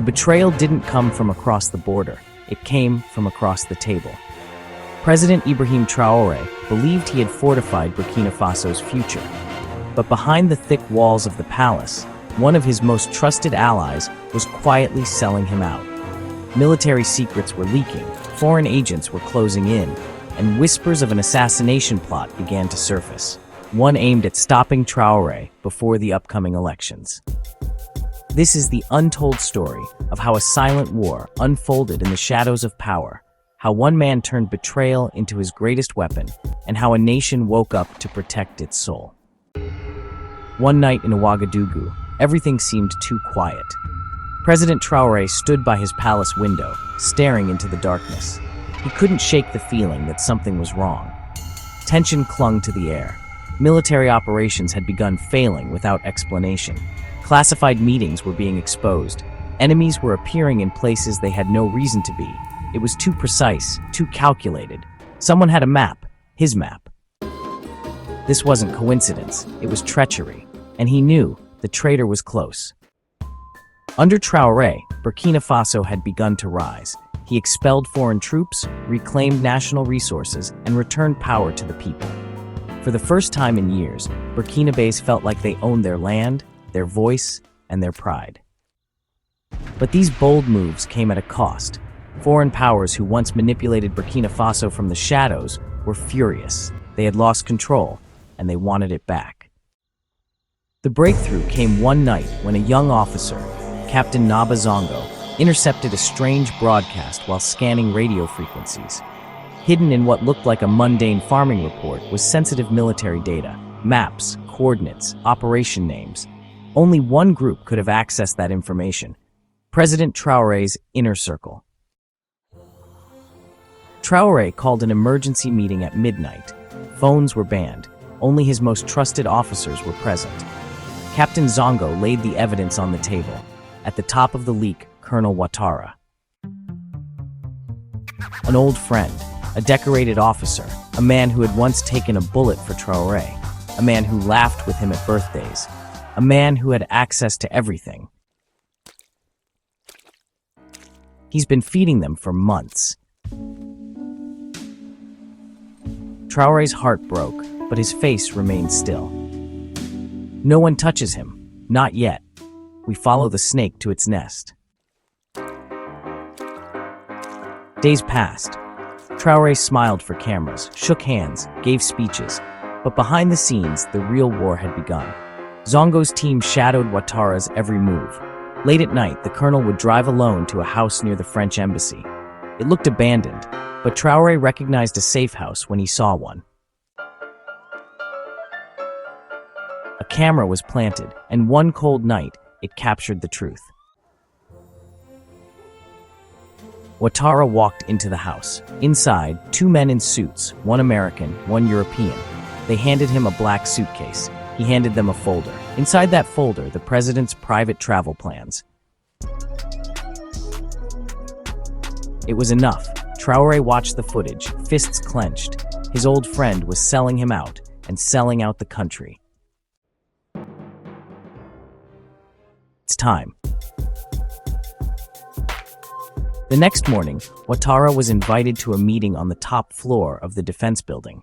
The betrayal didn't come from across the border. It came from across the table. President Ibrahim Traoré believed he had fortified Burkina Faso's future. But behind the thick walls of the palace, one of his most trusted allies was quietly selling him out. Military secrets were leaking, foreign agents were closing in, and whispers of an assassination plot began to surface, one aimed at stopping Traoré before the upcoming elections. This is the untold story of how a silent war unfolded in the shadows of power, how one man turned betrayal into his greatest weapon, and how a nation woke up to protect its soul. One night in Ouagadougou, everything seemed too quiet. President Traoré stood by his palace window, staring into the darkness. He couldn't shake the feeling that something was wrong. Tension clung to the air. Military operations had begun failing without explanation. Classified meetings were being exposed. Enemies were appearing in places they had no reason to be. It was too precise, too calculated. Someone had a map, his map. This wasn't coincidence, it was treachery, and he knew the traitor was close. Under Traoré, Burkina Faso had begun to rise. He expelled foreign troops, reclaimed national resources, and returned power to the people. For the first time in years, Burkinabés felt like they owned their land, their voice, and their pride. But these bold moves came at a cost. Foreign powers who once manipulated Burkina Faso from the shadows were furious. They had lost control, and they wanted it back. The breakthrough came one night when a young officer, Captain Ibrahim Traoré, intercepted a strange broadcast while scanning radio frequencies. Hidden in what looked like a mundane farming report was sensitive military data, maps, coordinates, operation names. Only one group could have accessed that information: President Traoré's inner circle. Traoré called an emergency meeting at midnight. Phones were banned. Only his most trusted officers were present. Captain Zongo laid the evidence on the table. At the top of the leak, Colonel Ouattara. An old friend, a decorated officer, a man who had once taken a bullet for Traoré, a man who laughed with him at birthdays, a man who had access to everything. He's been feeding them for months. Traoré's heart broke, but his face remained still. No one touches him, not yet. We follow the snake to its nest. Days passed. Traoré smiled for cameras, shook hands, gave speeches, but behind the scenes, the real war had begun. Zongo's team shadowed Ouattara's every move. Late at night, the colonel would drive alone to a house near the French embassy. It looked abandoned, but Traoré recognized a safe house when he saw one. A camera was planted, and one cold night, it captured the truth. Ouattara walked into the house. Inside, two men in suits, one American, one European. They handed him a black suitcase. He handed them a folder. Inside that folder, the president's private travel plans. It was enough. Traoré watched the footage, fists clenched. His old friend was selling him out, and selling out the country. It's time. The next morning, Ouattara was invited to a meeting on the top floor of the defense building.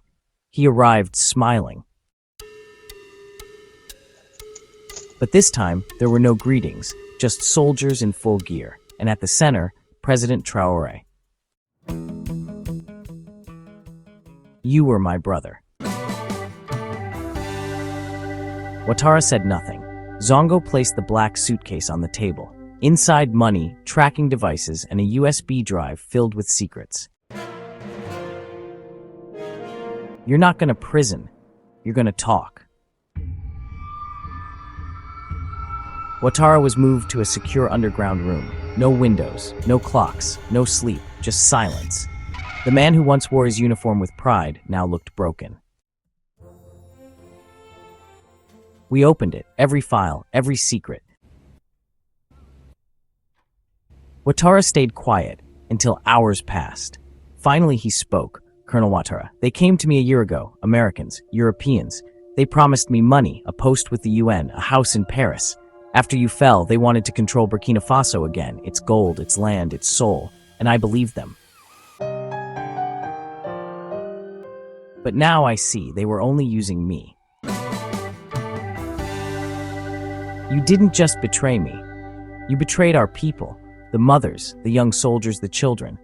He arrived smiling. But this time, there were no greetings, just soldiers in full gear, and at the center, President Traoré. You were my brother. Ouattara said nothing. Zongo placed the black suitcase on the table. Inside, money, tracking devices, and a USB drive filled with secrets. You're not going to prison. You're going to talk. Ouattara was moved to a secure underground room. No windows, no clocks, no sleep, just silence. The man who once wore his uniform with pride now looked broken. We opened it, every file, every secret. Ouattara stayed quiet until hours passed. Finally he spoke. Colonel Ouattara, they came to me a year ago, Americans, Europeans. They promised me money, a post with the UN, a house in Paris. After you fell, they wanted to control Burkina Faso again, its gold, its land, its soul, and I believed them. But now I see they were only using me. You didn't just betray me. You betrayed our people, the mothers, the young soldiers, the children.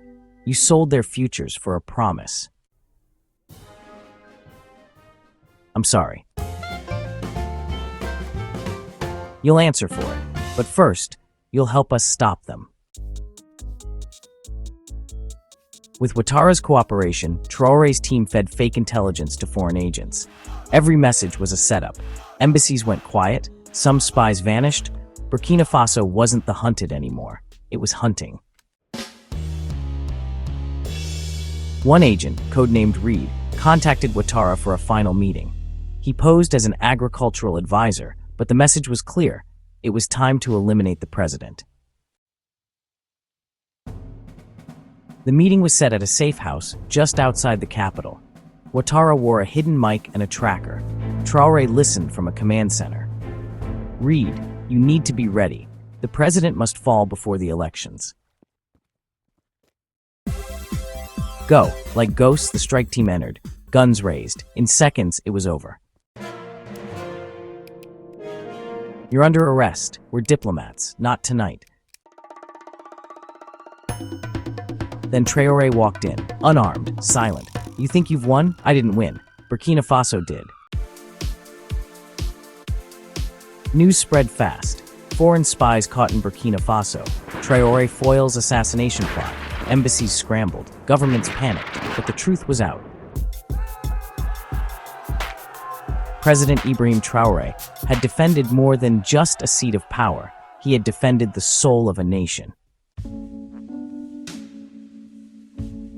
You sold their futures for a promise. I'm sorry. You'll answer for it, but first, you'll help us stop them. With Ouattara's cooperation, Traoré's team fed fake intelligence to foreign agents. Every message was a setup. Embassies went quiet, some spies vanished. Burkina Faso wasn't the hunted anymore. It was hunting. One agent, codenamed Reed, contacted Ouattara for a final meeting. He posed as an agricultural advisor, but the message was clear. It was time to eliminate the president. The meeting was set at a safe house just outside the capital. Ouattara wore a hidden mic and a tracker. Traoré listened from a command center. Reed, you need to be ready. The president must fall before the elections. Go. Like ghosts, the strike team entered. Guns raised. In seconds, it was over. You're under arrest. We're diplomats. Not tonight. Then Traoré walked in, unarmed, silent. You think you've won? I didn't win. Burkina Faso did. News spread fast. Foreign spies caught in Burkina Faso. Traoré foils assassination plot. Embassies scrambled. Governments panicked. But the truth was out. President Ibrahim Traoré had defended more than just a seat of power. He had defended the soul of a nation.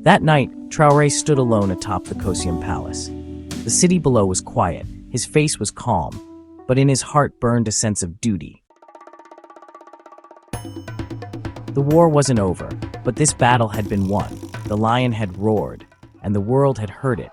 That night, Traoré stood alone atop the Kosium Palace. The city below was quiet. His face was calm, but in his heart burned a sense of duty. The war wasn't over, but this battle had been won. The lion had roared, and the world had heard it.